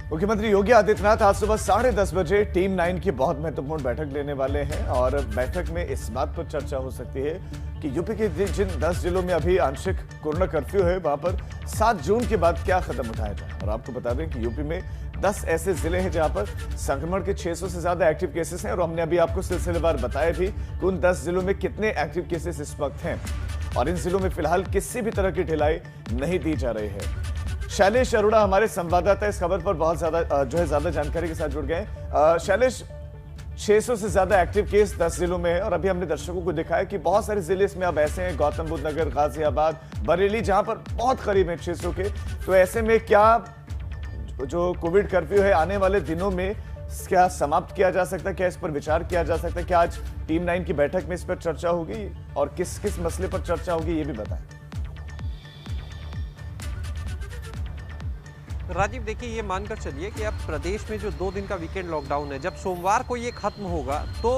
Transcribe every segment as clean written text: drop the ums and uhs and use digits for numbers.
मुख्यमंत्री योगी आदित्यनाथ आज सुबह 10:30 बजे टीम 9 की बहुत महत्वपूर्ण बैठक लेने वाले हैं और बैठक में इस बात पर चर्चा हो सकती है कि यूपी के जिन 10 जिलों में अभी आंशिक कोरोना कर्फ्यू है वहां पर 7 जून के बाद क्या कदम उठाया जाए। और आपको बता दें कि यूपी में 10 ऐसे जिले हैं जहां पर संक्रमण के 600 से ज्यादा एक्टिव केसेस हैं और हमने अभी आपको सिलसिलेवार बताया भी कि उन 10 जिलों में कितने एक्टिव केसेस इस वक्त हैं और इन जिलों में फिलहाल किसी भी तरह की ढिलाई नहीं दी जा रही है। शैलेश अरोड़ा हमारे संवाददाता इस खबर पर बहुत ज्यादा जानकारी के साथ जुड़ गए। शैलेश, 600 से ज्यादा एक्टिव केस 10 जिलों में है और अभी हमने दर्शकों को दिखाया कि बहुत सारे जिले इसमें अब ऐसे हैं, गौतम बुद्ध नगर, गाजियाबाद, बरेली, जहां पर बहुत करीब है 600 के। तो ऐसे में क्या जो कोविड कर्फ्यू है आने वाले दिनों में क्या समाप्त किया जा सकता है, क्या इस पर विचार किया जा सकता है? क्या आज टीम 9 की बैठक में इस पर चर्चा होगी और किस किस मसले पर चर्चा होगी, ये भी बताएं। राजीव, देखिए, ये मानकर चलिए कि अब प्रदेश में जो 2 दिन का वीकेंड लॉकडाउन है, जब सोमवार को ये खत्म होगा तो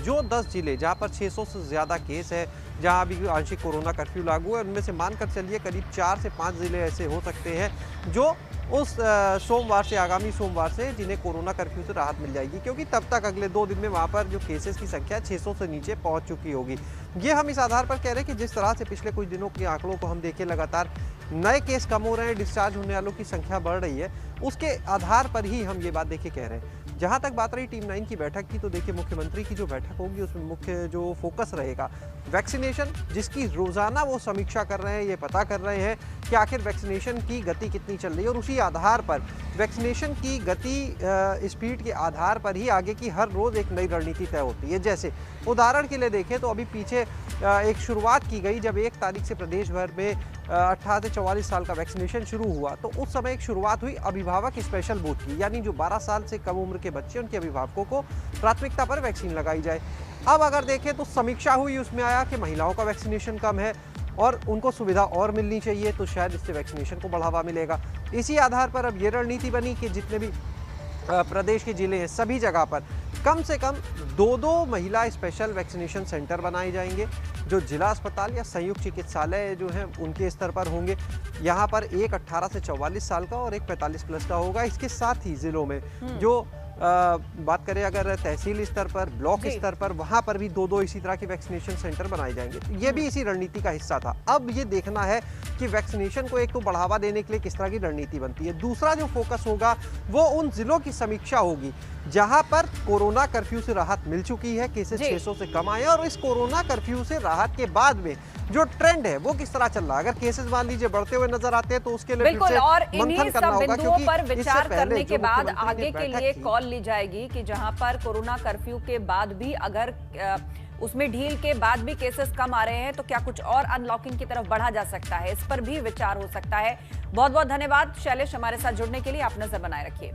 जो 10 जिले जहां पर 600 से ज़्यादा केस है, जहां अभी आंशिक कोरोना कर्फ्यू लागू है, उनमें से मानकर चलिए करीब 4 से 5 जिले ऐसे हो सकते हैं जो उस सोमवार से, आगामी सोमवार से, जिन्हें कोरोना कर्फ्यू से राहत मिल जाएगी, क्योंकि तब तक अगले 2 दिन में वहाँ पर जो केसेस की संख्या 600 से नीचे पहुँच चुकी होगी। ये हम इस आधार पर कह रहे हैं कि जिस तरह से पिछले कुछ दिनों के आंकड़ों को हम देखें, लगातार नए केस कम हो रहे हैं, डिस्चार्ज होने वालों की संख्या बढ़ रही है, उसके आधार पर ही हम ये बात देखिए कह रहे हैं। जहाँ तक बात रही टीम 9 की बैठक की, तो देखिए मुख्यमंत्री की जो बैठक होगी उसमें मुख्य जो फोकस रहेगा वैक्सीनेशन, जिसकी रोज़ाना वो समीक्षा कर रहे हैं, ये पता कर रहे हैं कि आखिर वैक्सीनेशन की गति कितनी चल रही है और उसी आधार पर वैक्सीनेशन की गति, स्पीड के आधार पर ही आगे की हर रोज़ एक नई रणनीति तय होती है। जैसे उदाहरण के लिए देखें तो अभी पीछे एक शुरुआत की गई जब 1 तारीख से प्रदेश भर में 18 से 44 साल का वैक्सीनेशन शुरू हुआ, तो उस समय एक शुरुआत हुई अभिभावक स्पेशल बूथ की, यानी जो 12 साल से कम उम्र के बच्चे, उनके अभिभावकों को प्राथमिकता पर वैक्सीन लगाई जाए। अब अगर देखें तो समीक्षा हुई, उसमें आया कि महिलाओं का वैक्सीनेशन कम है और उनको सुविधा और मिलनी चाहिए, तो शायद इससे वैक्सीनेशन को बढ़ावा मिलेगा। इसी आधार पर अब ये रणनीति बनी कि जितने भी प्रदेश के जिले हैं, सभी जगह पर कम से कम 2-2 महिला स्पेशल वैक्सीनेशन सेंटर बनाए जाएंगे, जो जिला अस्पताल या संयुक्त चिकित्सालय जो हैं उनके स्तर पर होंगे। यहाँ पर एक 18 से 44 साल का और एक 45 प्लस का होगा। इसके साथ ही जिलों में जो बात करें अगर तहसील स्तर पर, ब्लॉक स्तर पर, वहाँ पर भी 2-2 इसी तरह के वैक्सीनेशन सेंटर बनाए जाएंगे। तो ये भी इसी रणनीति का हिस्सा था। अब ये देखना है कि वैक्सीनेशन को एक तो बढ़ावा देने के लिए किस तरह की रणनीति बनती है, दूसरा जो फोकस होगा वो उन जिलों की समीक्षा होगी जहां पर कोरोना कर्फ्यू से राहत मिल चुकी है, केसेस 600 से कम आए, और इस कोरोना कर्फ्यू से राहत के बाद में जो ट्रेंड है वो किस तरह चल रहा है। अगर केसेस मान लीजिए बढ़ते हुए नजर आते हैं तो उसके लिए बिल्कुल, और इन्हीं सब बिंदुओं पर विचार करने के बाद आगे के लिए कॉल ली जाएगी कि जहां पर कोरोना कर्फ्यू के बाद भी अगर उसमें ढील के बाद भी केसेस कम आ रहे हैं तो क्या कुछ और अनलॉकिंग की तरफ बढ़ा जा सकता है, इस पर भी विचार हो सकता है। बहुत बहुत धन्यवाद शैलेश, हमारे साथ जुड़ने के लिए। आप नजर बनाए रखिए।